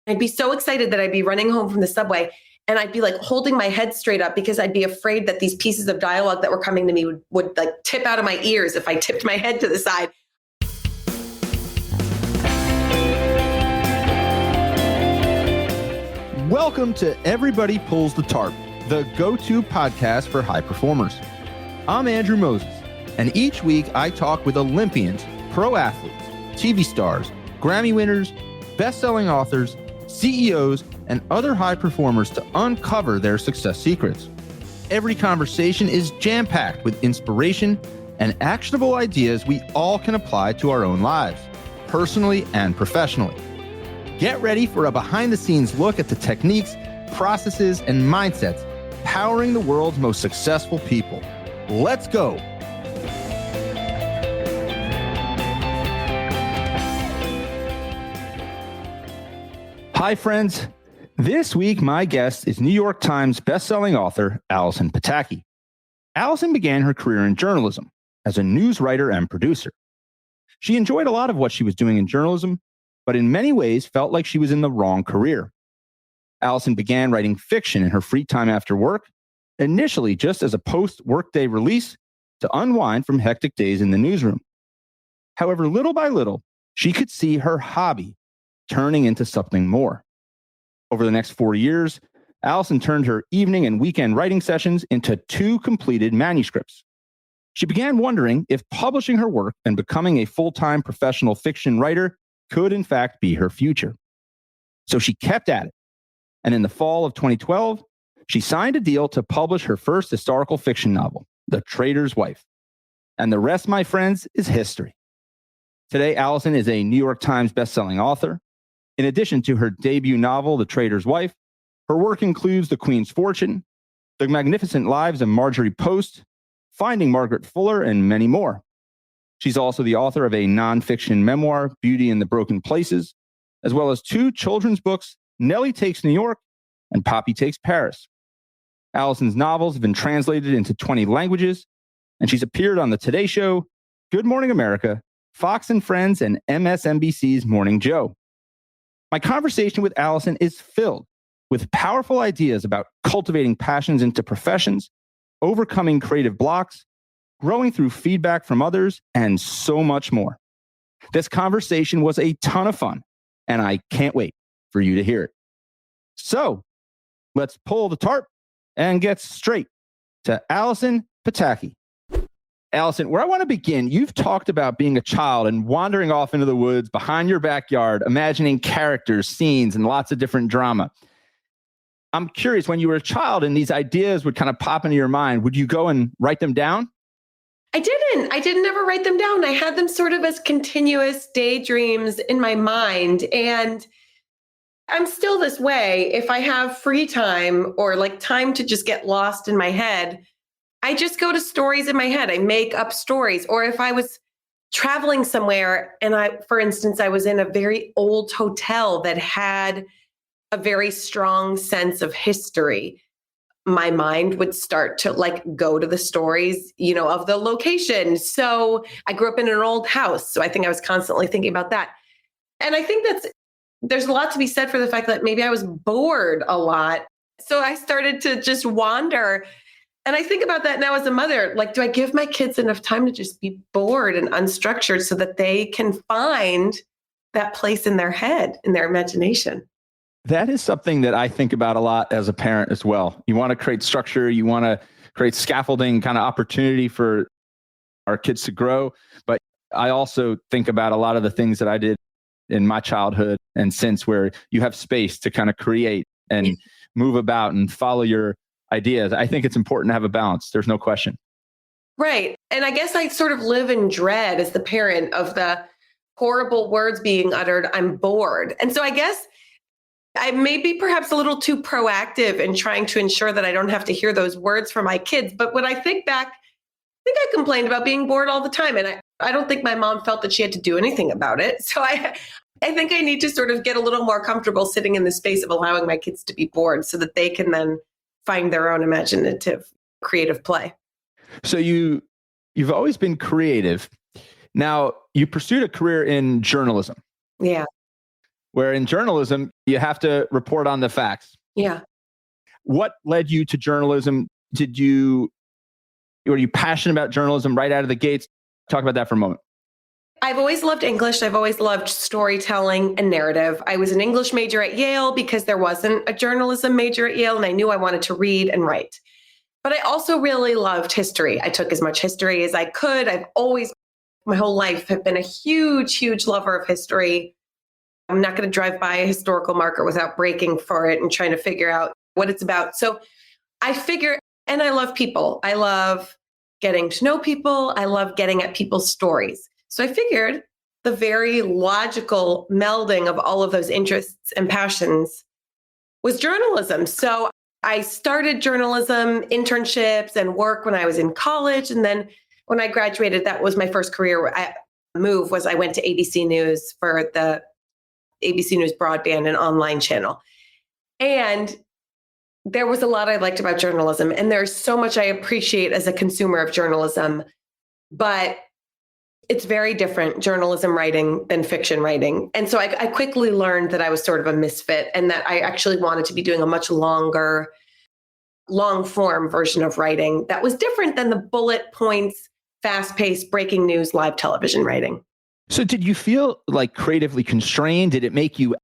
I'd be so excited that I'd be running home from the subway and I'd be like holding my head straight up because I'd be afraid that these pieces of dialogue that were coming to me would like tip out of my ears if I tipped my head to the side. Welcome to Everybody Pulls the Tarp, the go-to podcast for high performers. I'm Andrew Moses, and each week I talk with Olympians, pro athletes, TV stars, Grammy winners, best-selling authors, CEOs, and other high performers to uncover their success secrets. Every conversation is jam-packed with inspiration and actionable ideas we all can apply to our own lives, personally and professionally. Get ready for a behind-the-scenes look at the techniques, processes, and mindsets powering the world's most successful people. Let's go. Hi, friends. This week, my guest is New York Times bestselling author Allison Pataki. Allison began her career in journalism as a news writer and producer. She enjoyed a lot of what she was doing in journalism, but in many ways felt like she was in the wrong career. Allison began writing fiction in her free time after work, initially just as a post-workday release to unwind from hectic days in the newsroom. However, little by little, she could see her hobby turning into something more. Over the next 4 years, Allison turned her evening and weekend writing sessions into 2 completed manuscripts. She began wondering if publishing her work and becoming a full-time professional fiction writer could in fact be her future. So she kept at it. And in the fall of 2012, she signed a deal to publish her first historical fiction novel, The Trader's Wife. And the rest, my friends, is history. Today, Allison is a New York Times bestselling author. In addition to her debut novel, The Trader's Wife, her work includes The Queen's Fortune, The Magnificent Lives of Marjorie Post, Finding Margaret Fuller, and many more. She's also the author of a nonfiction memoir, Beauty in the Broken Places, as well as 2 children's books, Nellie Takes New York and Poppy Takes Paris. Allison's novels have been translated into 20 languages, and she's appeared on The Today Show, Good Morning America, Fox and Friends, and MSNBC's Morning Joe. My conversation with Allison is filled with powerful ideas about cultivating passions into professions, overcoming creative blocks, growing through feedback from others, and so much more. This conversation was a ton of fun, and I can't wait for you to hear it. So let's pull the tarp and get straight to Allison Pataki. Allison, where I want to begin, you've talked about being a child and wandering off into the woods behind your backyard, imagining characters, scenes, and lots of different drama. I'm curious, when you were a child and these ideas would kind of pop into your mind, would you go and write them down? I didn't ever write them down. I had them sort of as continuous daydreams in my mind. And I'm still this way. If I have free time or like time to just get lost in my head, I just go to stories in my head. I make up stories. Or if I was traveling somewhere and for instance, I was in a very old hotel that had a very strong sense of history, my mind would start to like go to the stories, of the location. So I grew up in an old house. So I think I was constantly thinking about that. And I think there's a lot to be said for the fact that maybe I was bored a lot. So I started to just wander. And I think about that now as a mother, like, do I give my kids enough time to just be bored and unstructured so that they can find that place in their head, in their imagination? That is something that I think about a lot as a parent as well. You want to create structure, you want to create scaffolding kind of opportunity for our kids to grow. But I also think about a lot of the things that I did in my childhood and since, where you have space to kind of create and move about and follow your ideas. I think it's important to have a balance. There's no question. Right. And I guess I sort of live in dread as the parent of the horrible words being uttered. I'm bored. And so I guess I may be perhaps a little too proactive in trying to ensure that I don't have to hear those words from my kids. But when I think back, I think I complained about being bored all the time. And I don't think my mom felt that she had to do anything about it. So I think I need to sort of get a little more comfortable sitting in the space of allowing my kids to be bored so that they can then find their own imaginative, creative play. So you've always been creative. Now, you pursued a career in journalism. Yeah. where in journalism, you have to report on the facts. Yeah. What led you to journalism? Were you passionate about journalism right out of the gates? Talk about that for a moment. I've always loved English. I've always loved storytelling and narrative. I was an English major at Yale because there wasn't a journalism major at Yale, and I knew I wanted to read and write. But I also really loved history. I took as much history as I could. I've always, my whole life, have been a huge, huge lover of history. I'm not going to drive by a historical marker without breaking for it and trying to figure out what it's about. So I figure, and I love people. I love getting to know people. I love getting at people's stories. So I figured the very logical melding of all of those interests and passions was journalism. So I started journalism internships and work when I was in college. And then when I graduated, that was my first career move. Was I went to ABC News for the ABC News broadband and online channel. And there was a lot I liked about journalism. And there's so much I appreciate as a consumer of journalism. But it's very different, journalism writing than fiction writing. And so I quickly learned that I was sort of a misfit and that I actually wanted to be doing a much longer, long form version of writing that was different than the bullet points, fast paced breaking news, live television writing. So did you feel like creatively constrained? Did it make you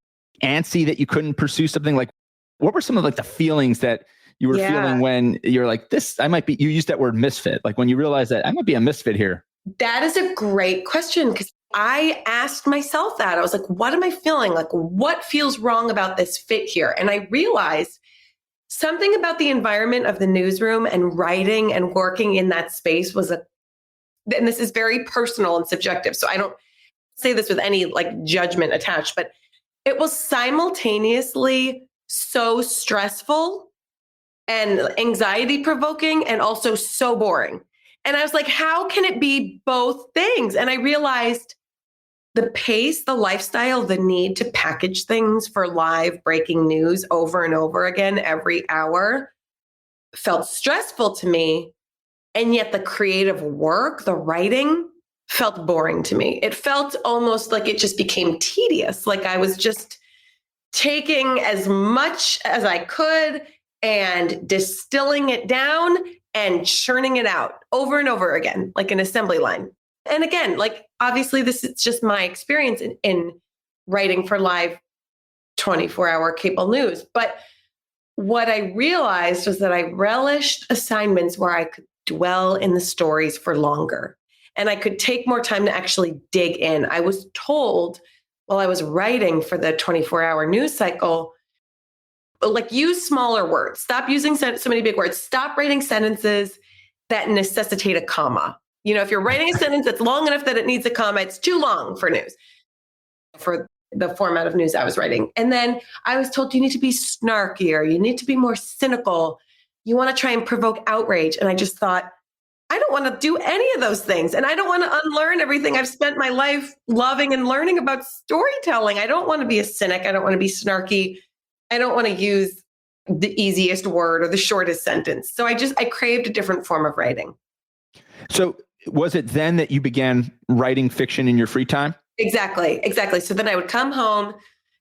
antsy that you couldn't pursue something? Like, what were some of like the feelings that you were feeling when you're like, you used that word misfit, like when you realized that I might be a misfit here? That is a great question because I asked myself that. I was like, what am I feeling? Like, what feels wrong about this fit here? And I realized something about the environment of the newsroom and writing and working in that space and this is very personal and subjective. So I don't say this with any like judgment attached, but it was simultaneously so stressful and anxiety provoking and also so boring. And I was like, how can it be both things? And I realized the pace, the lifestyle, the need to package things for live breaking news over and over again every hour felt stressful to me. And yet the creative work, the writing felt boring to me. It felt almost like it just became tedious. Like I was just taking as much as I could and distilling it down and churning it out over and over again, like an assembly line. And again, like obviously this is just my experience in writing for live 24-hour cable news. But what I realized was that I relished assignments where I could dwell in the stories for longer and I could take more time to actually dig in. I was told while I was writing for the 24-hour news cycle, like use smaller words, stop using so many big words, stop writing sentences that necessitate a comma. You know, if you're writing a sentence that's long enough that it needs a comma, it's too long for news, for the format of news I was writing. And then I was told you need to be snarkier, you need to be more cynical, you want to try and provoke outrage. And I just thought, I don't want to do any of those things. And I don't want to unlearn everything I've spent my life loving and learning about storytelling. I don't want to be a cynic. I don't want to be snarky. I don't want to use the easiest word or the shortest sentence. So I craved a different form of writing. So was it then that you began writing fiction in your free time? Exactly. So then I would come home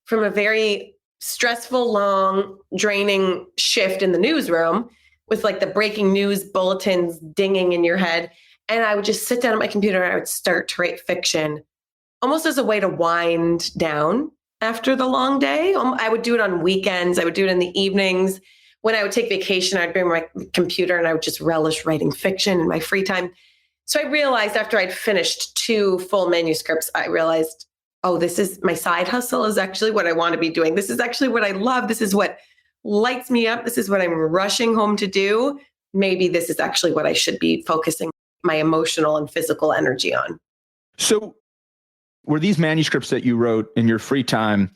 from a very stressful, long, draining shift in the newsroom with like the breaking news bulletins dinging in your head. And I would just sit down at my computer and I would start to write fiction almost as a way to wind down after the long day. I would do it on weekends. I would do it in the evenings. When I would take vacation, I'd bring my computer and I would just relish writing fiction in my free time. So I realized after I'd finished 2 full manuscripts, I realized, oh, this is my side hustle is actually what I want to be doing. This is actually what I love. This is what lights me up. This is what I'm rushing home to do. Maybe this is actually what I should be focusing my emotional and physical energy on. So were these manuscripts that you wrote in your free time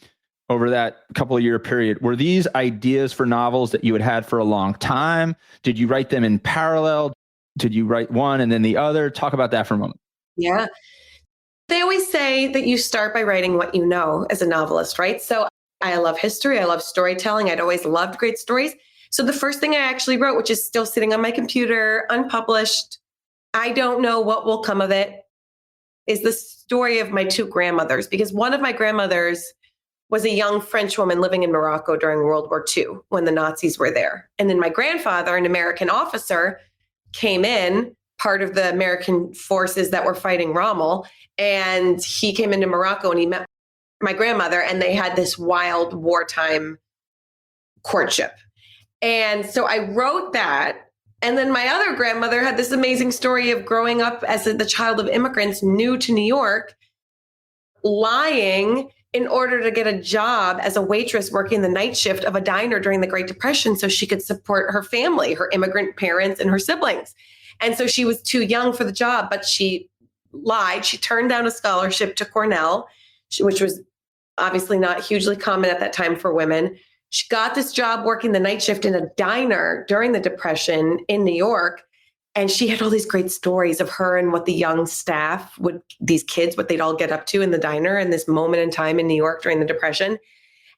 over that couple of year period, were these ideas for novels that you had for a long time? Did you write them in parallel? Did you write one and then the other? Talk about that for a moment. Yeah. They always say that you start by writing what you know as a novelist, right? So I love history. I love storytelling. I'd always loved great stories. So the first thing I actually wrote, which is still sitting on my computer, unpublished, I don't know what will come of it, is the story of my 2 grandmothers. Because one of my grandmothers was a young French woman living in Morocco during World War II when the Nazis were there. And then my grandfather, an American officer, came in, part of the American forces that were fighting Rommel. And he came into Morocco and he met my grandmother, and they had this wild wartime courtship. And so I wrote that. And then my other grandmother had this amazing story of growing up as the child of immigrants new to New York, lying in order to get a job as a waitress working the night shift of a diner during the Great Depression so she could support her family, her immigrant parents and her siblings. And so she was too young for the job, but she lied. She turned down a scholarship to Cornell, which was obviously not hugely common at that time for women. She got this job working the night shift in a diner during the Depression in New York. And she had all these great stories of her and what the young staff these kids, what they'd all get up to in the diner in this moment in time in New York during the Depression.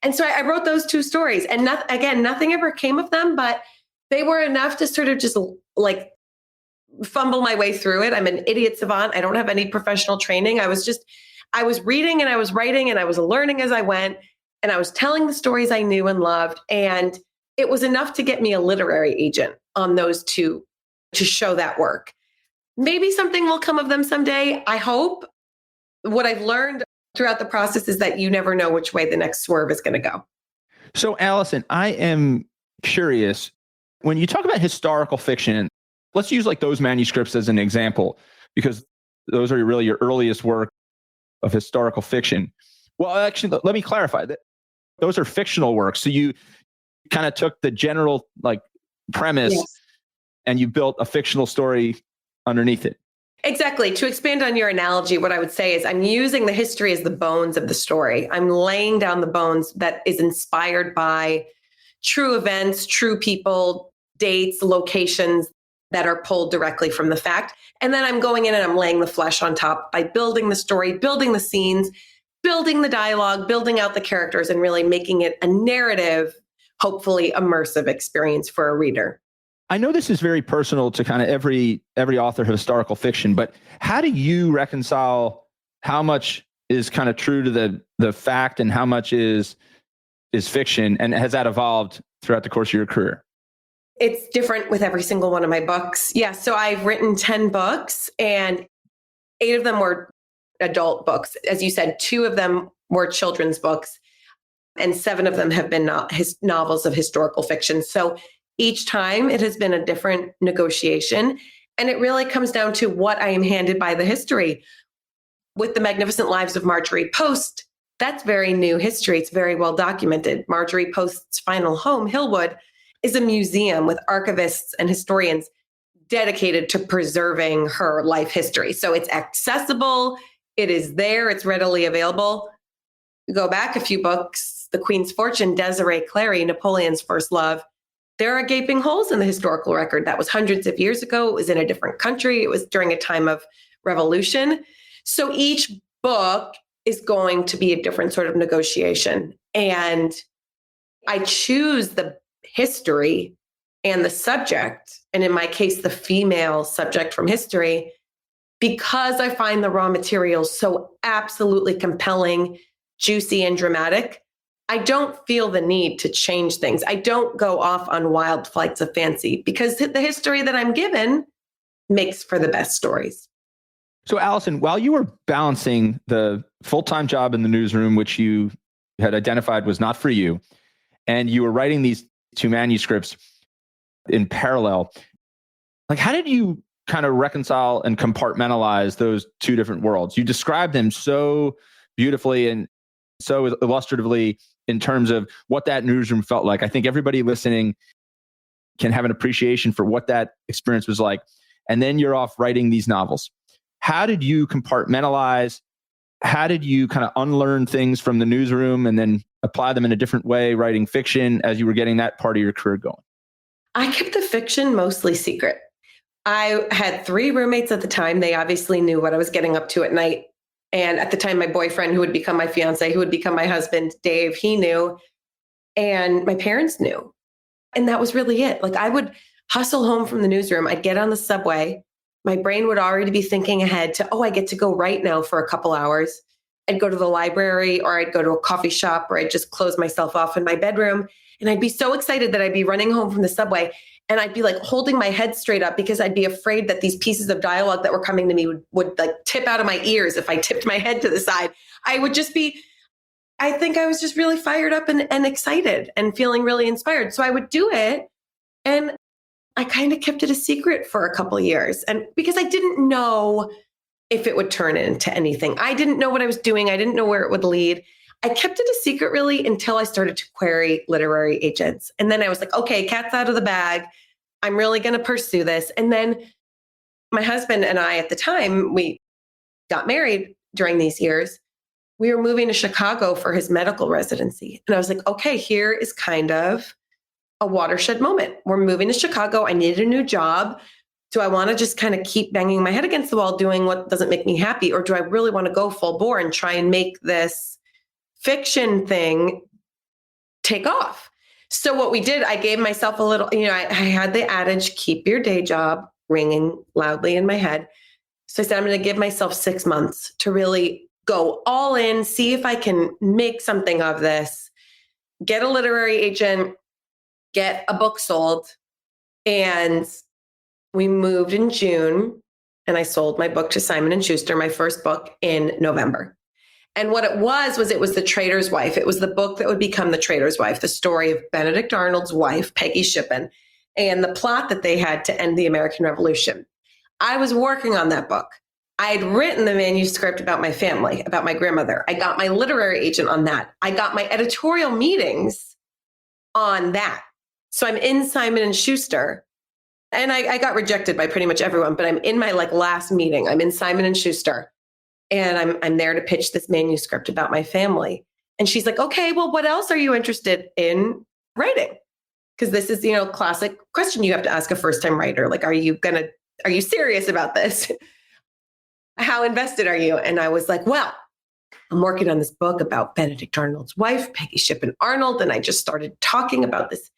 And so I wrote those two stories. And nothing ever came of them, but they were enough to sort of just like fumble my way through it. I'm an idiot savant. I don't have any professional training. I was reading and I was writing and I was learning as I went. And I was telling the stories I knew and loved. And it was enough to get me a literary agent on those two to show that work. Maybe something will come of them someday. I hope. What I've learned throughout the process is that you never know which way the next swerve is going to go. So, Allison, I am curious. When you talk about historical fiction, let's use like those manuscripts as an example, because those are really your earliest work of historical fiction. Well, actually, let me clarify that. Those are fictional works. So you kind of took the general like premise, yes, and you built a fictional story underneath it. Exactly. To expand on your analogy, what I would say is I'm using the history as the bones of the story. I'm laying down the bones that is inspired by true events, true people, dates, locations that are pulled directly from the fact. And then I'm going in and I'm laying the flesh on top by building the story, building the scenes, building the dialogue, building out the characters, and really making it a narrative, hopefully immersive experience for a reader. I know this is very personal to kind of every author of historical fiction, but how do you reconcile how much is kind of true to the fact and how much is fiction? And has that evolved throughout the course of your career? It's different with every single one of my books. Yeah, so I've written 10 books and 8 of them were adult books. As you said, 2 of them were children's books and 7 of them have been novels of historical fiction. So each time it has been a different negotiation. And it really comes down to what I am handed by the history. With The Magnificent Lives of Marjorie Post, that's very new history. It's very well documented. Marjorie Post's final home, Hillwood, is a museum with archivists and historians dedicated to preserving her life history. So it's accessible. It is there. It's readily available. Go back a few books, The Queen's Fortune, Desiree Clary, Napoleon's First Love. There are gaping holes in the historical record. That was hundreds of years ago. It was in a different country. It was during a time of revolution. So each book is going to be a different sort of negotiation. And I choose the history and the subject, and in my case, the female subject from history, because I find the raw materials so absolutely compelling, juicy, and dramatic. I don't feel the need to change things. I don't go off on wild flights of fancy because the history that I'm given makes for the best stories. So, Allison, while you were balancing the full-time job in the newsroom, which you had identified was not for you, and you were writing these 2 manuscripts in parallel, like how did you kind of reconcile and compartmentalize those 2 different worlds? You described them so beautifully and so illustratively in terms of what that newsroom felt like. I think everybody listening can have an appreciation for what that experience was like. And then you're off writing these novels. How did you compartmentalize? How did you kind of unlearn things from the newsroom and then apply them in a different way, writing fiction as you were getting that part of your career going? I kept the fiction mostly secret. I had 3 roommates at the time. They obviously knew what I was getting up to at night. And at the time, my boyfriend, who would become my fiance, who would become my husband, Dave, he knew. And my parents knew. And that was really it. Like I would hustle home from the newsroom. I'd get on the subway. My brain would already be thinking ahead to, I get to go write now for a couple hours. I'd go to the library or I'd go to a coffee shop or I'd just close myself off in my bedroom. And I'd be so excited that I'd be running home from the subway and I'd be like holding my head straight up because I'd be afraid that these pieces of dialogue that were coming to me would like tip out of my ears if I tipped my head to the side. I think I was just really fired up and excited and feeling really inspired. So I would do it. And I kind of kept it a secret for a couple of years. And because I didn't know if it would turn into anything, I didn't know what I was doing. I didn't know where it would lead. I kept it a secret really until I started to query literary agents. And then I was like, okay, cat's out of the bag. I'm really going to pursue this. And then my husband and I, at the time, we got married during these years. We were moving to Chicago for his medical residency. And I was like, okay, here is kind of a watershed moment. We're moving to Chicago. I needed a new job. Do I want to just kind of keep banging my head against the wall doing what doesn't make me happy? Or do I really want to go full bore and try and make this fiction thing take off? So what we did, I gave myself a little, I had the adage, keep your day job ringing loudly in my head. So I said, I'm going to give myself 6 months to really go all in, see if I can make something of this, get a literary agent, get a book sold. And we moved in June and I sold my book to Simon & Schuster, my first book, in November. And what it was The Trader's Wife. It was the book that would become The Trader's Wife, the story of Benedict Arnold's wife, Peggy Shippen, and the plot that they had to end the American Revolution. I was working on that book. I had written the manuscript about my family, about my grandmother. I got my literary agent on that. I got my editorial meetings on that. So I'm in Simon & Schuster. And I got rejected by pretty much everyone, but I'm in my last meeting. I'm in Simon & Schuster. And I'm there to pitch this manuscript about my family. And she's like, okay, well, what else are you interested in writing? Because this is, classic question you have to ask a first-time writer. Like, are you serious about this? How invested are you? And I was like, well, I'm working on this book about Benedict Arnold's wife, Peggy Shippen Arnold. And I just started talking about this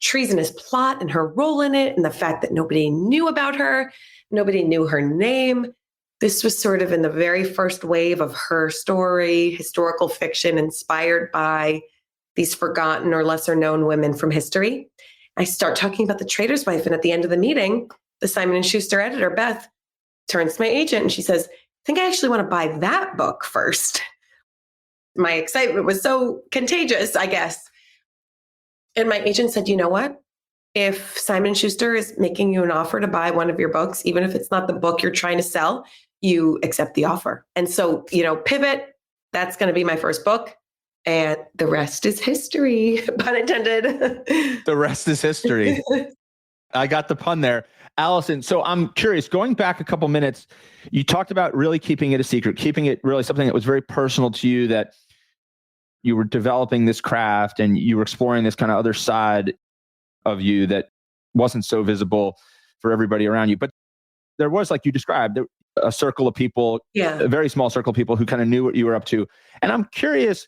treasonous plot and her role in it and the fact that nobody knew about her. Nobody knew her name. This was sort of in the very first wave of her story, historical fiction inspired by these forgotten or lesser known women from history. I start talking about The Trader's Wife. And at the end of the meeting, the Simon & Schuster editor, Beth, turns to my agent and she says, I think I actually want to buy that book first. My excitement was so contagious, I guess. And my agent said, you know what? If Simon & Schuster is making you an offer to buy one of your books, even if it's not the book you're trying to sell, you accept the offer. And so, pivot, that's going to be my first book. And the rest is history, pun intended. The rest is history. I got the pun there. Allison, so I'm curious, going back a couple minutes, you talked about really keeping it a secret, keeping it really something that was very personal to you, that you were developing this craft and you were exploring this kind of other side of you that wasn't so visible for everybody around you. But there was, like you described, a circle of people, a very small circle of people who kind of knew what you were up to. And I'm curious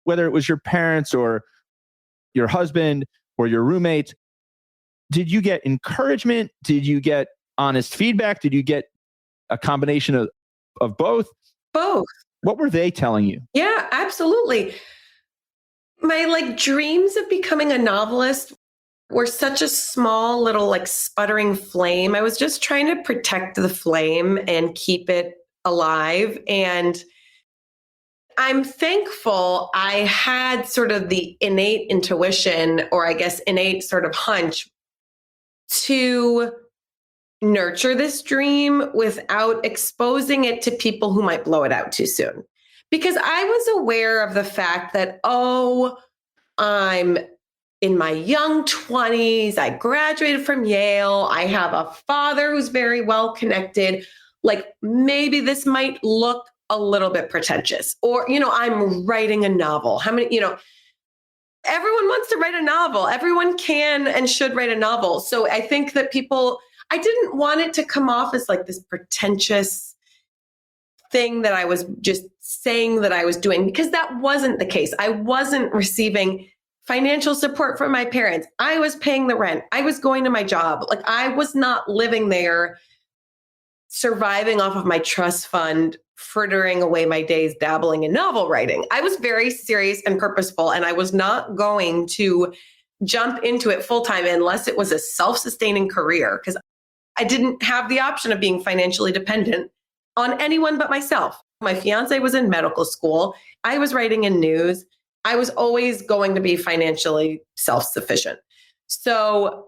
whether it was your parents or your husband or your roommate, did you get encouragement? Did you get honest feedback? Did you get a combination of both? Both. What were they telling you? Yeah, absolutely. My dreams of becoming a novelist were such a small little sputtering flame. I was just trying to protect the flame and keep it alive. And I'm thankful I had sort of the innate intuition, or I guess innate sort of hunch, to nurture this dream without exposing it to people who might blow it out too soon. Because I was aware of the fact that, I'm in my young 20s, I graduated from Yale, I have a father who's very well connected. Maybe this might look a little bit pretentious, or, I'm writing a novel. How many, everyone wants to write a novel. Everyone can and should write a novel. So I think that I didn't want it to come off as this pretentious thing that I was just saying that I was doing, because that wasn't the case. I wasn't receiving financial support from my parents. I was paying the rent. I was going to my job. I was not living there surviving off of my trust fund frittering away my days dabbling in novel writing. I was very serious and purposeful, and I was not going to jump into it full time unless it was a self-sustaining career, because I didn't have the option of being financially dependent on anyone but myself. My fiance was in medical school. I was writing in news. I was always going to be financially self-sufficient. So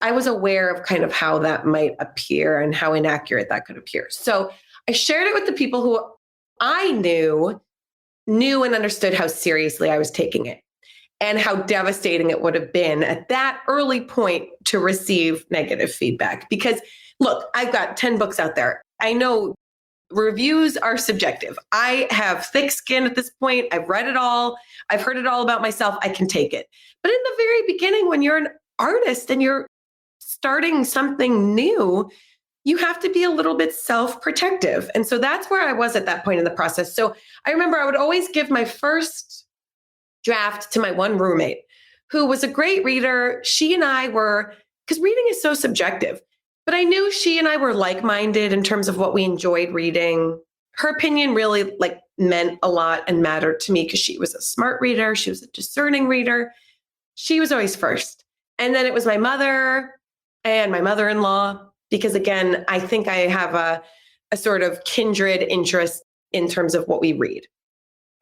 I was aware of kind of how that might appear and how inaccurate that could appear. So I shared it with the people who I knew and understood how seriously I was taking it and how devastating it would have been at that early point to receive negative feedback. Because look, I've got 10 books out there. I know reviews are subjective. I have thick skin at this point. I've read it all. I've heard it all about myself. I can take it. But in the very beginning, when you're an artist and you're starting something new, you have to be a little bit self-protective. And so that's where I was at that point in the process. So I remember I would always give my first draft to my one roommate, who was a great reader. She and I were, because reading is so subjective, but I knew she and I were like-minded in terms of what we enjoyed reading. Her opinion really meant a lot and mattered to me because she was a smart reader. She was a discerning reader. She was always first. And then it was my mother and my mother-in-law, because again, I think I have a sort of kindred interest in terms of what we read.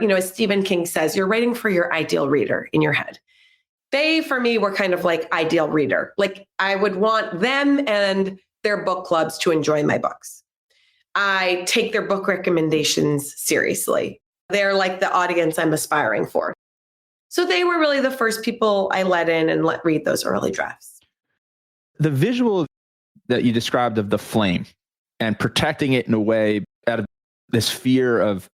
You know, as Stephen King says, you're writing for your ideal reader in your head. They, for me, were kind of like ideal reader. Like I would want them and their book clubs to enjoy my books. I take their book recommendations seriously. They're like the audience I'm aspiring for. So they were really the first people I let in and let read those early drafts. The visual that you described of the flame and protecting it in a way out of this fear of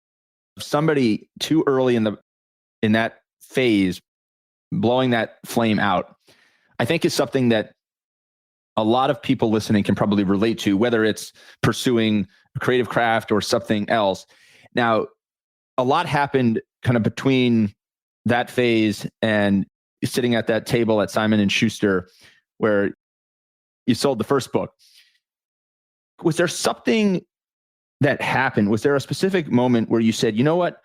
somebody too early in that phase blowing that flame out, I think is something that a lot of people listening can probably relate to, whether it's pursuing a creative craft or something else. Now, a lot happened kind of between that phase and sitting at that table at Simon & Schuster where you sold the first book. Was there something that happened? Was there a specific moment where you said, you know what,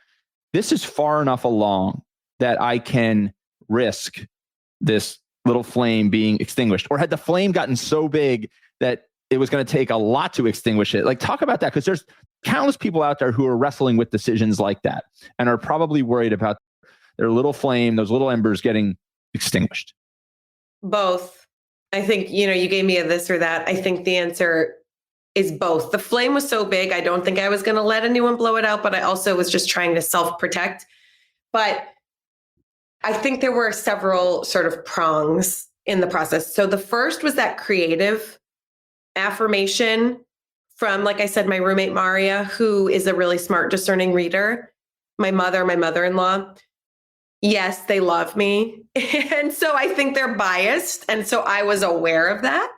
this is far enough along that I can risk this little flame being extinguished? Or had the flame gotten so big that it was going to take a lot to extinguish it? Like, talk about that, because there's countless people out there who are wrestling with decisions like that and are probably worried about their little flame, those little embers getting extinguished. Both. I think, you gave me a this or that. I think the answer is both. The flame was so big, I don't think I was going to let anyone blow it out, but I also was just trying to self-protect. But I think there were several sort of prongs in the process. So the first was that creative affirmation from, like I said, my roommate, Maria, who is a really smart, discerning reader, my mother-in-law. Yes, they love me. And so I think they're biased. And so I was aware of that.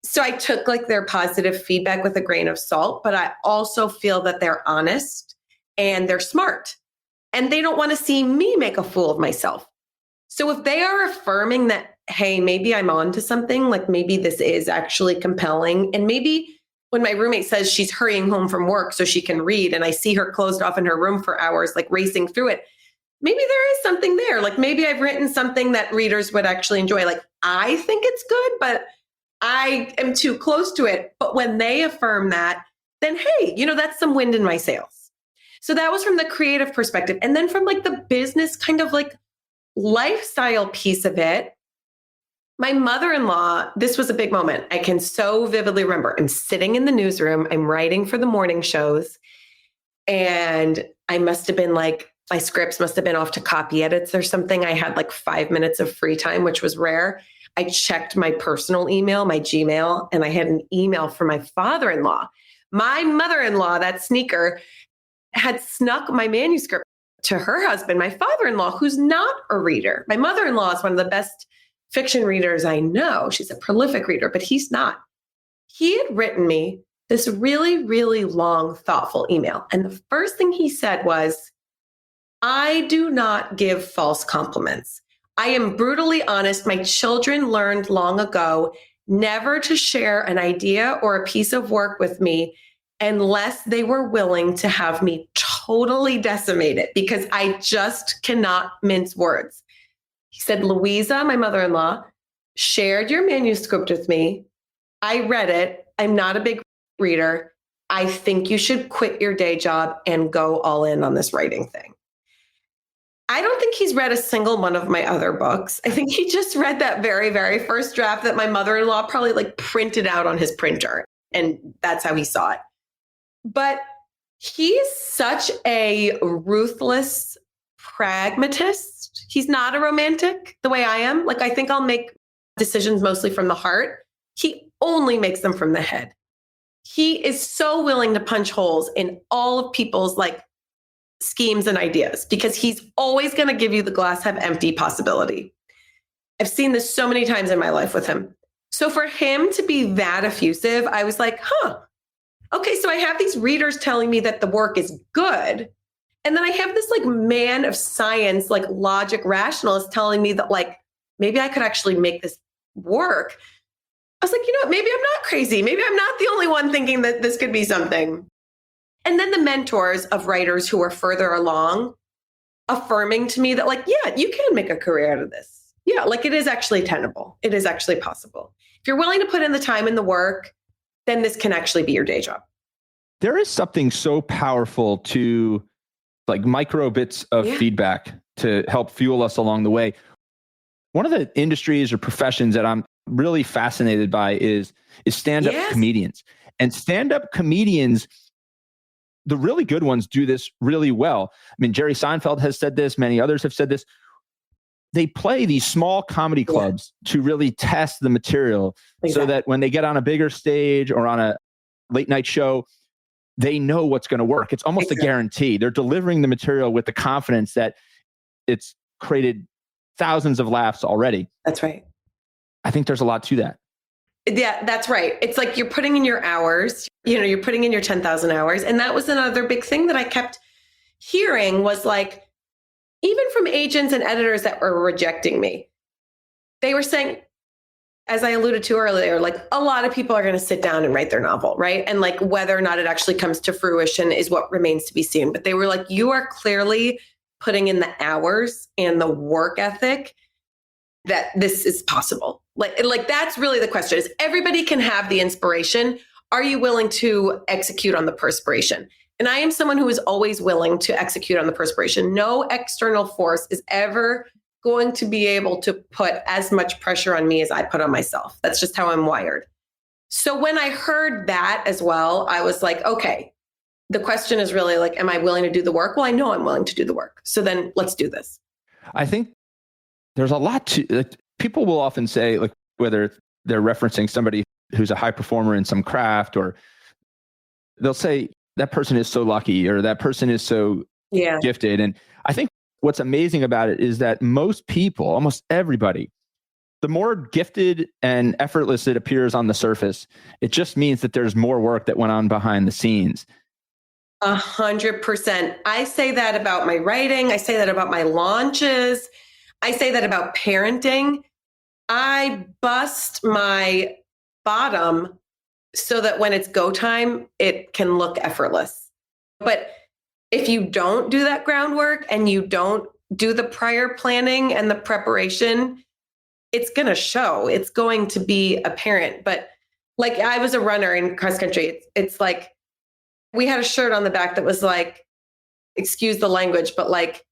So I took their positive feedback with a grain of salt, but I also feel that they're honest and they're smart and they don't want to see me make a fool of myself. So if they are affirming that, hey, maybe I'm on to something, like maybe this is actually compelling. And maybe when my roommate says she's hurrying home from work so she can read and I see her closed off in her room for hours, racing through it, maybe there is something there. Maybe I've written something that readers would actually enjoy. I think it's good, but I am too close to it. But when they affirm that, then, hey, that's some wind in my sails. So that was from the creative perspective. And then from the business kind of lifestyle piece of it, my mother-in-law, this was a big moment. I can so vividly remember. I'm sitting in the newsroom. I'm writing for the morning shows. And I must have been my scripts must have been off to copy edits or something. I had 5 minutes of free time, which was rare. I checked my personal email, my Gmail, and I had an email from my father-in-law. My mother-in-law, that sneaker, had snuck my manuscript to her husband, my father-in-law, who's not a reader. My mother-in-law is one of the best fiction readers I know. She's a prolific reader, but he's not. He had written me this really, really long, thoughtful email. And the first thing he said was, I do not give false compliments. I am brutally honest. My children learned long ago never to share an idea or a piece of work with me unless they were willing to have me totally decimate it, because I just cannot mince words. He said, Louisa, my mother-in-law, shared your manuscript with me. I read it. I'm not a big reader. I think you should quit your day job and go all in on this writing thing. I don't think he's read a single one of my other books. I think he just read that very, very first draft that my mother-in-law probably like printed out on his printer. And that's how he saw it. But he's such a ruthless pragmatist. He's not a romantic the way I am. Like, I think I'll make decisions mostly from the heart. He only makes them from the head. He is so willing to punch holes in all of people's like schemes and ideas, because he's always going to give you the glass half empty possibility. I've seen this so many times in my life with him. So for him to be that effusive, I was like, okay, so I have these readers telling me that the work is good. And then I have this like man of science, like logic rationalist telling me that like, maybe I could actually make this work. I was like, you know what, maybe I'm not crazy. Maybe I'm not the only one thinking that this could be something. And then the mentors of writers who are further along affirming to me that like, yeah, you can make a career out of this. Yeah, like it is actually tenable. It is actually possible. If you're willing to put in the time and the work, then this can actually be your day job. There is something so powerful to like micro bits of feedback to help fuel us along the way. One of the industries or professions that I'm really fascinated by is stand-up comedians. And stand-up comedians, the really good ones, do this really well. I mean, Jerry Seinfeld has said this. Many others have said this. They play these small comedy clubs to really test the material so that when they get on a bigger stage or on a late night show, they know what's going to work. It's almost a guarantee. They're delivering the material with the confidence that it's created thousands of laughs already. That's right. I think there's a lot to that. Yeah, that's right. It's like you're putting in your hours, you're putting in your 10,000 hours. And that was another big thing that I kept hearing was like, even from agents and editors that were rejecting me, they were saying, as I alluded to earlier, like a lot of people are going to sit down and write their novel, right? And like whether or not it actually comes to fruition is what remains to be seen. But they were like, you are clearly putting in the hours and the work ethic that this is possible. Like that's really the question is everybody can have the inspiration. Are you willing to execute on the perspiration? And I am someone who is always willing to execute on the perspiration. No external force is ever going to be able to put as much pressure on me as I put on myself. That's just how I'm wired. So when I heard that as well, I was like, okay, the question is really like, am I willing to do the work? Well, I know I'm willing to do the work. So then let's do this. I think there's a lot to, like, people will often say, like, whether they're referencing somebody who's a high performer in some craft, or they'll say that person is so lucky or that person is so gifted. And I think what's amazing about it is that most people, almost everybody, the more gifted and effortless it appears on the surface, it just means that there's more work that went on behind the scenes. 100%. I say that about my writing. I say that about my launches. I say that about parenting. I bust my bottom so that when it's go time, it can look effortless. But if you don't do that groundwork and you don't do the prior planning and the preparation, it's going to show. It's going to be apparent. But like I was a runner in cross country. It's like we had a shirt on the back that was like, excuse the language, but like,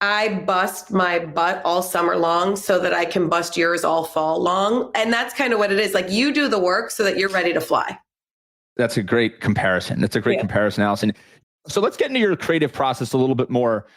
I bust my butt all summer long so that I can bust yours all fall long. And that's kind of what it is. Like you do the work so that you're ready to fly. That's a great comparison. That's a great comparison, Allison. So let's get into your creative process a little bit more.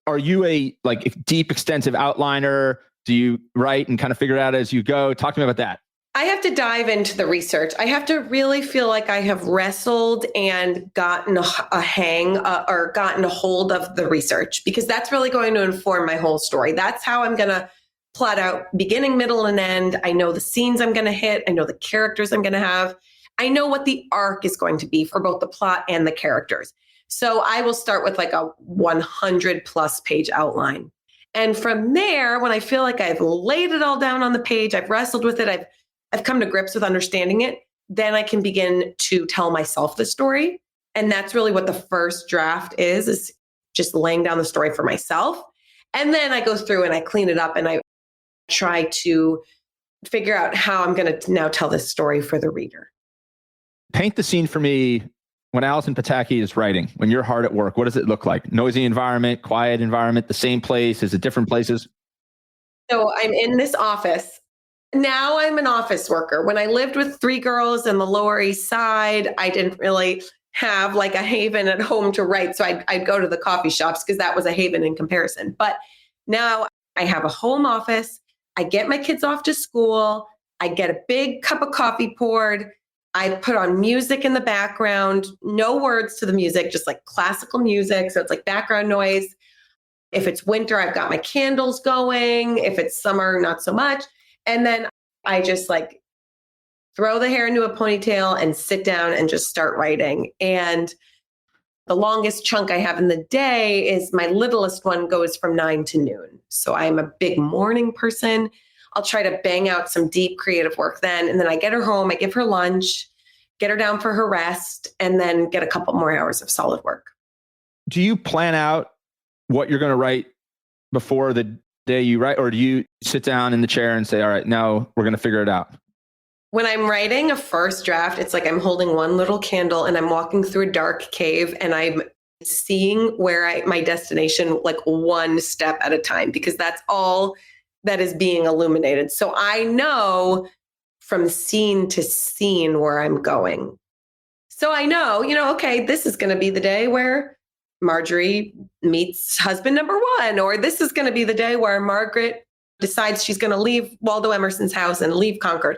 Are you a deep, extensive outliner? Do you write and kind of figure it out as you go? Talk to me about that. I have to dive into the research. I have to really feel like I have wrestled and gotten a hang or gotten a hold of the research, because that's really going to inform my whole story. That's how I'm going to plot out beginning, middle, and end. I know the scenes I'm going to hit. I know the characters I'm going to have. I know what the arc is going to be for both the plot and the characters. So I will start with like a 100 plus page outline. And from there, when I feel like I've laid it all down on the page, I've wrestled with it, I've come to grips with understanding it, then I can begin to tell myself the story. And that's really what the first draft is just laying down the story for myself. And then I go through and I clean it up and I try to figure out how I'm going to now tell this story for the reader. Paint the scene for me when Allison Pataki is writing, when you're hard at work. What does it look like? Noisy environment, quiet environment, the same place? Is it different places? So I'm in this office. Now I'm an office worker. When I lived with three girls in the Lower East Side, I didn't really have like a haven at home to write. So I'd go to the coffee shops because that was a haven in comparison. But now I have a home office. I get my kids off to school. I get a big cup of coffee poured. I put on music in the background, no words to the music, just like classical music. So it's like background noise. If it's winter, I've got my candles going. If it's summer, not so much. And then I just like throw the hair into a ponytail and sit down and just start writing. And the longest chunk I have in the day is my littlest one goes from 9 to noon. So I'm a big morning person. I'll try to bang out some deep creative work then. And then I get her home, I give her lunch, get her down for her rest, and then get a couple more hours of solid work. Do you plan out what you're going to write before the day you write? Or do you sit down in the chair and say, all right, now we're going to figure it out? When I'm writing a first draft, it's like I'm holding one little candle and I'm walking through a dark cave and I'm seeing where my destination, like one step at a time, because that's all that is being illuminated. So I know from scene to scene where I'm going. So I know, okay, this is going to be the day where Marjorie meets husband number one, or this is going to be the day where Margaret decides she's going to leave Waldo Emerson's house and leave Concord.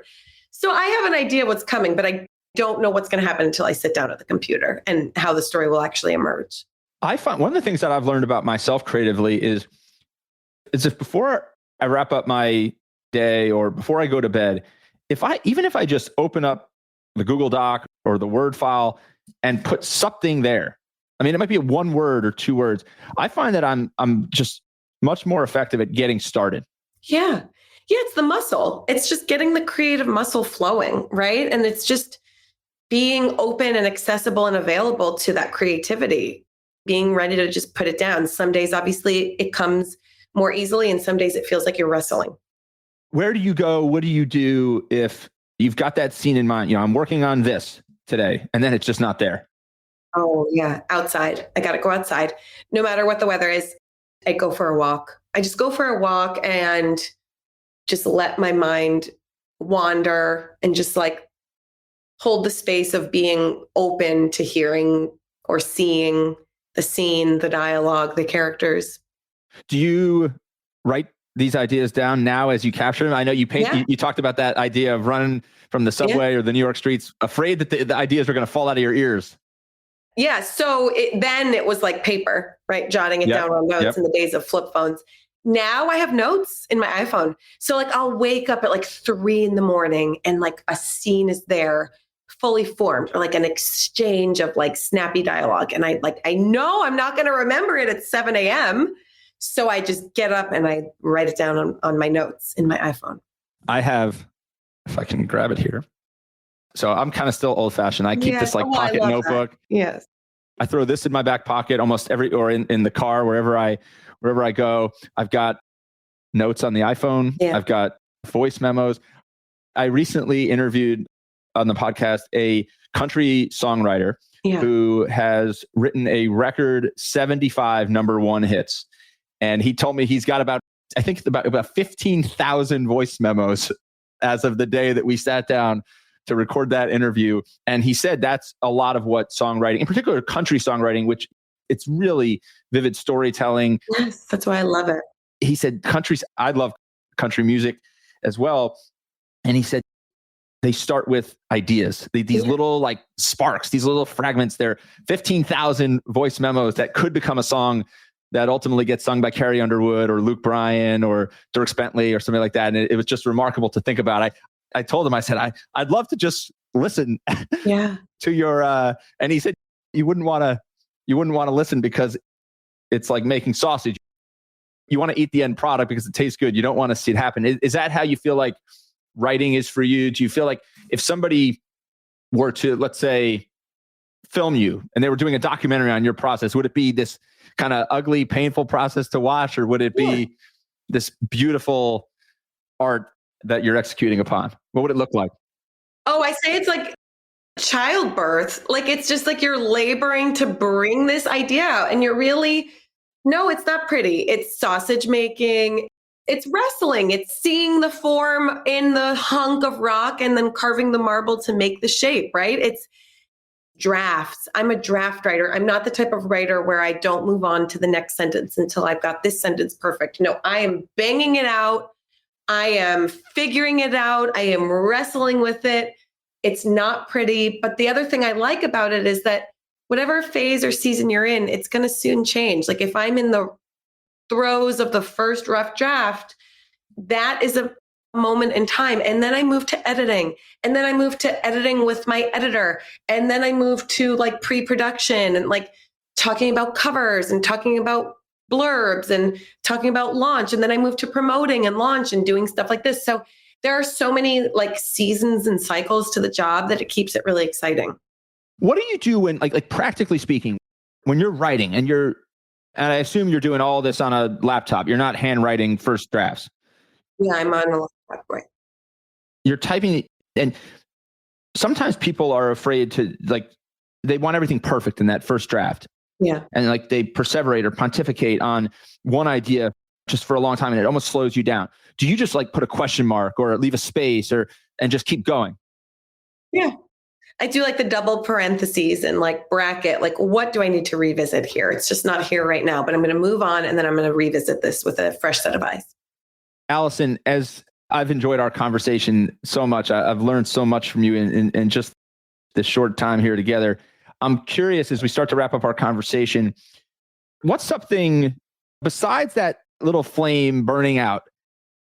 So I have an idea what's coming, but I don't know what's going to happen until I sit down at the computer and how the story will actually emerge. I find one of the things that I've learned about myself creatively is if before I wrap up my day or before I go to bed, even if I just open up the Google Doc or the Word file and put something there, I mean, it might be one word or two words. I find that I'm just much more effective at getting started. Yeah. Yeah, it's the muscle. It's just getting the creative muscle flowing, right? And it's just being open and accessible and available to that creativity, being ready to just put it down. Some days, obviously, it comes more easily, and some days it feels like you're wrestling. Where do you go? What do you do if you've got that scene in mind? I'm working on this today, and then it's just not there. Oh, yeah. Outside. I got to go outside. No matter what the weather is, I go for a walk. I just go for a walk and just let my mind wander and just like hold the space of being open to hearing or seeing the scene, the dialogue, the characters. Do you write these ideas down now as you capture them? I know you paint. Yeah. You talked about that idea of running from the subway or the New York streets, afraid that the ideas were going to fall out of your ears. Yeah. So then it was like paper, right? Jotting it down on notes in the days of flip phones. Now I have notes in my iPhone. So like I'll wake up at like 3 a.m. and like a scene is there fully formed, or like an exchange of like snappy dialogue. And I know I'm not going to remember it at 7 a.m. So I just get up and I write it down on my notes in my iPhone. I have, if I can grab it here. So I'm kind of still old fashioned. I keep this like pocket notebook. That. Yes. I throw this in my back pocket almost or in the car, wherever I go. I've got notes on the iPhone. Yeah. I've got voice memos. I recently interviewed on the podcast a country songwriter who has written a record 75 number one hits. And he told me he's got about 15,000 voice memos as of the day that we sat down to record that interview. And he said that's a lot of what songwriting, in particular country songwriting, which it's really vivid storytelling. Yes, that's why I love it. He said I love country music as well. And he said they start with ideas, these little like sparks, these little fragments. They're 15,000 voice memos that could become a song that ultimately gets sung by Carrie Underwood or Luke Bryan or Dierks Bentley or something like that. And it was just remarkable to think about. I told him, I said, I'd love to just listen to your, and he said, you wouldn't want to listen because it's like making sausage. You want to eat the end product because it tastes good. You don't want to see it happen. Is that how you feel like writing is for you? Do you feel like if somebody were to, let's say, film you and they were doing a documentary on your process, would it be this kind of ugly, painful process to watch, or would it be this beautiful art that you're executing upon? What would it look like? Oh, I say it's like childbirth. Like it's just like you're laboring to bring this idea out, and you're really, no, it's not pretty. It's sausage making. It's wrestling. It's seeing the form in the hunk of rock and then carving the marble to make the shape, right? It's drafts. I'm a draft writer. I'm not the type of writer where I don't move on to the next sentence until I've got this sentence perfect. No, I am banging it out. I am figuring it out. I am wrestling with it. It's not pretty. But the other thing I like about it is that whatever phase or season you're in, it's going to soon change. Like if I'm in the throes of the first rough draft, that is a moment in time. And then I move to editing. And then I move to editing with my editor. And then I move to like pre-production and like talking about covers and talking about blurbs and talking about launch. And then I move to promoting and launch and doing stuff like this. So there are so many like seasons and cycles to the job that it keeps it really exciting. What do you do when, like practically speaking, when you're writing and I assume you're doing all this on a laptop, you're not handwriting first drafts. Yeah, I'm on a laptop, right. You're typing, and sometimes people are afraid to, like, they want everything perfect in that first draft. Yeah. And like they perseverate or pontificate on one idea just for a long time, and it almost slows you down. Do you just like put a question mark or leave a space and just keep going? Yeah. I do like the double parentheses and like bracket, like what do I need to revisit here? It's just not here right now, but I'm going to move on and then I'm going to revisit this with a fresh set of eyes. Allison, as I've enjoyed our conversation so much, I've learned so much from you in just this short time here together. I'm curious, as we start to wrap up our conversation, what's something besides that little flame burning out,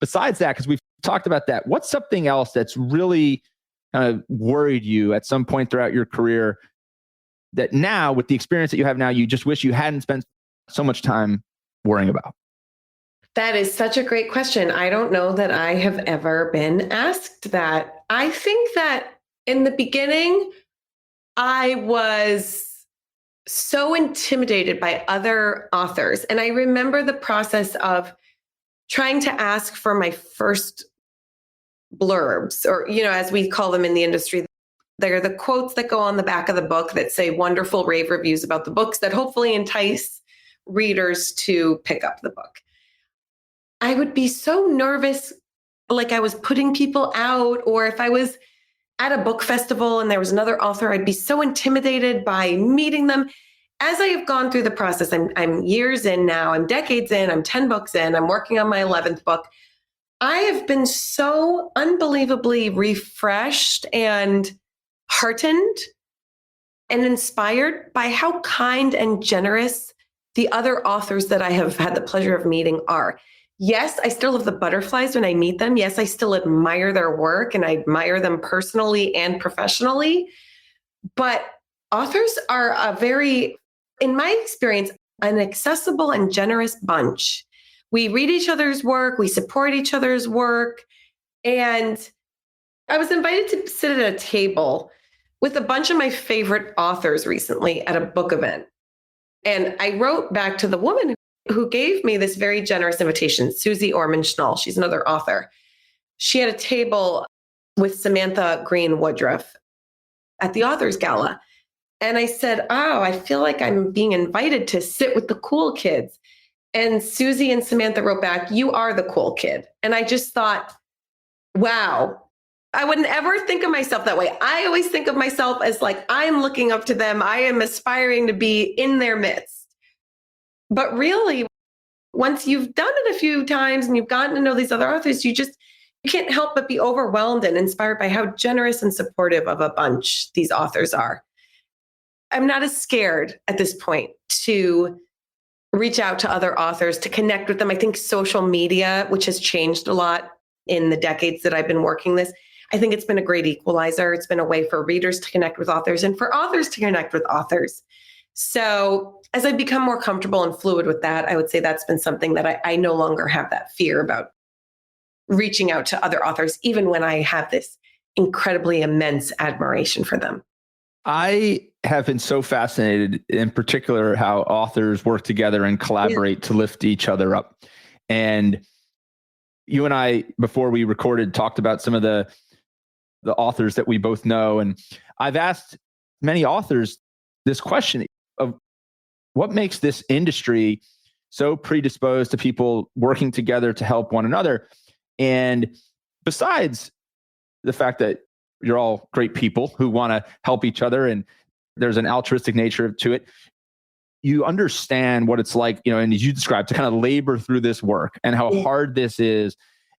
besides that, because we've talked about that, what's something else that's really kind of worried you at some point throughout your career that now, with the experience that you have now, you just wish you hadn't spent so much time worrying about? That is such a great question. I don't know that I have ever been asked that. I think that in the beginning, I was so intimidated by other authors. And I remember the process of trying to ask for my first blurbs, or, as we call them in the industry, they're the quotes that go on the back of the book that say wonderful rave reviews about the books that hopefully entice readers to pick up the book. I would be so nervous, like I was putting people out, or if I was at a book festival and there was another author, I'd be so intimidated by meeting them. As I have gone through the process, I'm years in now, I'm decades in, I'm 10 books in, I'm working on my 11th book. I have been so unbelievably refreshed and heartened and inspired by how kind and generous the other authors that I have had the pleasure of meeting are. Yes, I still have the butterflies when I meet them. Yes, I still admire their work and I admire them personally and professionally. But authors are in my experience, an accessible and generous bunch. We read each other's work, we support each other's work. And I was invited to sit at a table with a bunch of my favorite authors recently at a book event. And I wrote back to the woman who gave me this very generous invitation, Susie Orman-Schnall. She's another author. She had a table with Samantha Green Woodruff at the Authors Gala. And I said, oh, I feel like I'm being invited to sit with the cool kids. And Susie and Samantha wrote back, you are the cool kid. And I just thought, wow, I wouldn't ever think of myself that way. I always think of myself as like, I'm looking up to them. I am aspiring to be in their midst. But really, once you've done it a few times and you've gotten to know these other authors, you can't help but be overwhelmed and inspired by how generous and supportive of a bunch these authors are. I'm not as scared at this point to reach out to other authors, to connect with them. I think social media, which has changed a lot in the decades that I've been working this, I think it's been a great equalizer. It's been a way for readers to connect with authors and for authors to connect with authors. So as I become more comfortable and fluid with that, I would say that's been something that I no longer have that fear about reaching out to other authors, even when I have this incredibly immense admiration for them. I have been so fascinated, in particular, how authors work together and collaborate to lift each other up. And you and I, before we recorded, talked about some of the authors that we both know. And I've asked many authors this question of what makes this industry so predisposed to people working together to help one another. And besides the fact that you're all great people who want to help each other and there's an altruistic nature to it, you understand what it's like, and as you described, to kind of labor through this work and how hard this is.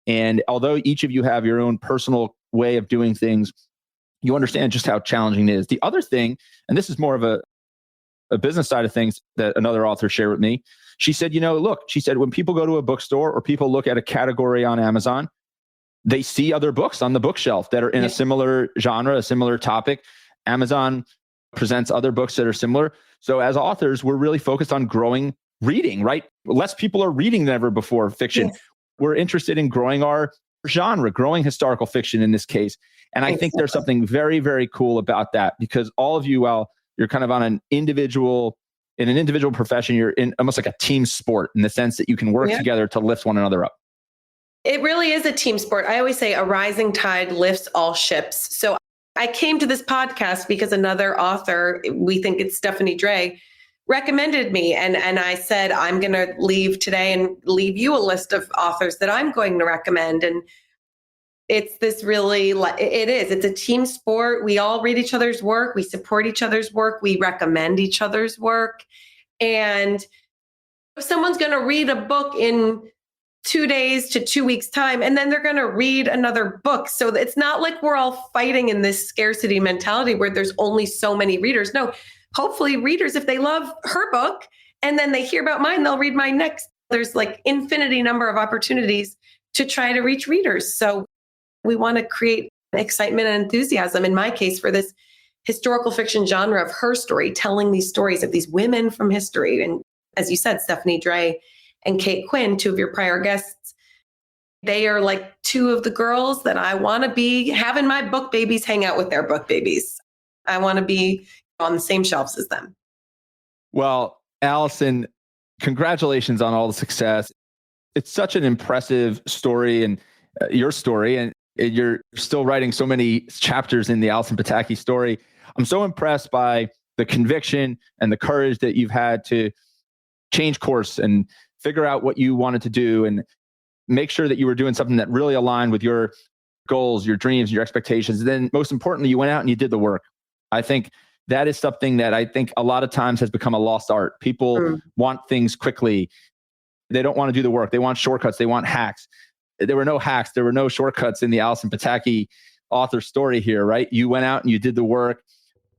And although each of you have your own personal way of doing things, you understand just how challenging it is. The other thing, and this is more of a business side of things that another author shared with me, she said, she said, when people go to a bookstore or people look at a category on Amazon, they see other books on the bookshelf that are in a similar genre, a similar topic. Amazon presents other books that are similar. So as authors, we're really focused on growing reading, right? Less people are reading than ever before fiction. Yes. We're interested in growing our genre, growing historical fiction in this case. And I think there's something very, very cool about that, because all of you, while you're kind of in an individual profession, you're in almost like a team sport in the sense that you can work together to lift one another up. It really is a team sport. I always say a rising tide lifts all ships. So I came to this podcast because another author, we think it's Stephanie Dre, recommended me. And I said, I'm going to leave today and leave you a list of authors that I'm going to recommend. And it's this really, it's a team sport. We all read each other's work. We support each other's work. We recommend each other's work. And if someone's going to read a book in 2 days to 2 weeks time, and then they're going to read another book. So it's not like we're all fighting in this scarcity mentality where there's only so many readers. No, hopefully readers, if they love her book and then they hear about mine, they'll read mine next. There's like infinity number of opportunities to try to reach readers. So we want to create excitement and enthusiasm, in my case, for this historical fiction genre of her story, telling these stories of these women from history. And as you said, Stephanie Dre and Kate Quinn, two of your prior guests, they are like two of the girls that I want to be having my book babies hang out with their book babies. I want to be on the same shelves as them. Well, Allison, congratulations on all the success. It's such an impressive story, and your story, and you're still writing so many chapters in the Allison Pataki story. I'm so impressed by the conviction and the courage that you've had to change course and figure out what you wanted to do and make sure that you were doing something that really aligned with your goals, your dreams, your expectations. And then most importantly, you went out and you did the work. I think that is something that I think a lot of times has become a lost art. People want things quickly. They don't want to do the work. They want shortcuts. They want hacks. There were no hacks. There were no shortcuts in the Allison Pataki author story here, right? You went out and you did the work,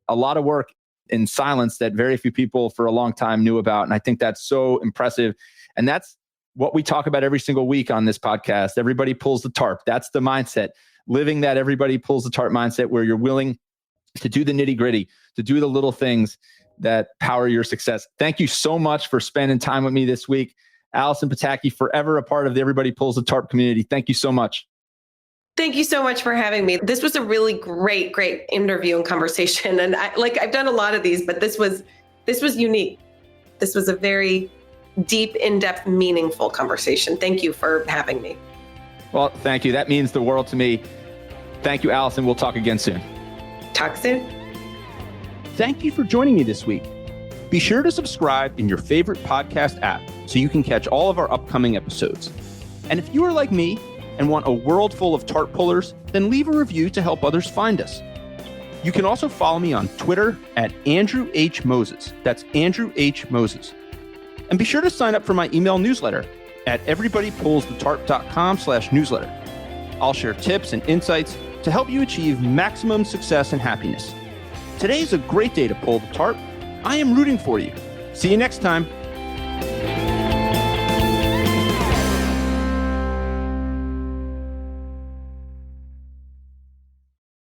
a lot of work in silence that very few people for a long time knew about. And I think that's so impressive. And that's what we talk about every single week on this podcast. Everybody pulls the tarp. That's the mindset. Living that everybody pulls the tarp mindset, where you're willing to do the nitty gritty, to do the little things that power your success. Thank you so much for spending time with me this week. Allison Pataki, forever a part of the Everybody Pulls the Tarp community. Thank you so much. Thank you so much for having me. This was a really great interview and conversation. And I've done a lot of these, but this was unique. This was a very deep, in-depth, meaningful conversation. Thank you for having me. Well, thank you. That means the world to me. Thank you, Allison. We'll talk again soon. Talk soon. Thank you for joining me this week. Be sure to subscribe in your favorite podcast app so you can catch all of our upcoming episodes. And if you are like me and want a world full of tarp pullers, then leave a review to help others find us. You can also follow me on Twitter at Andrew H. Moses. That's Andrew H. Moses. And be sure to sign up for my email newsletter at everybodypullsthetarp.com/newsletter. I'll share tips and insights to help you achieve maximum success and happiness. Today is a great day to pull the tarp. I am rooting for you. See you next time.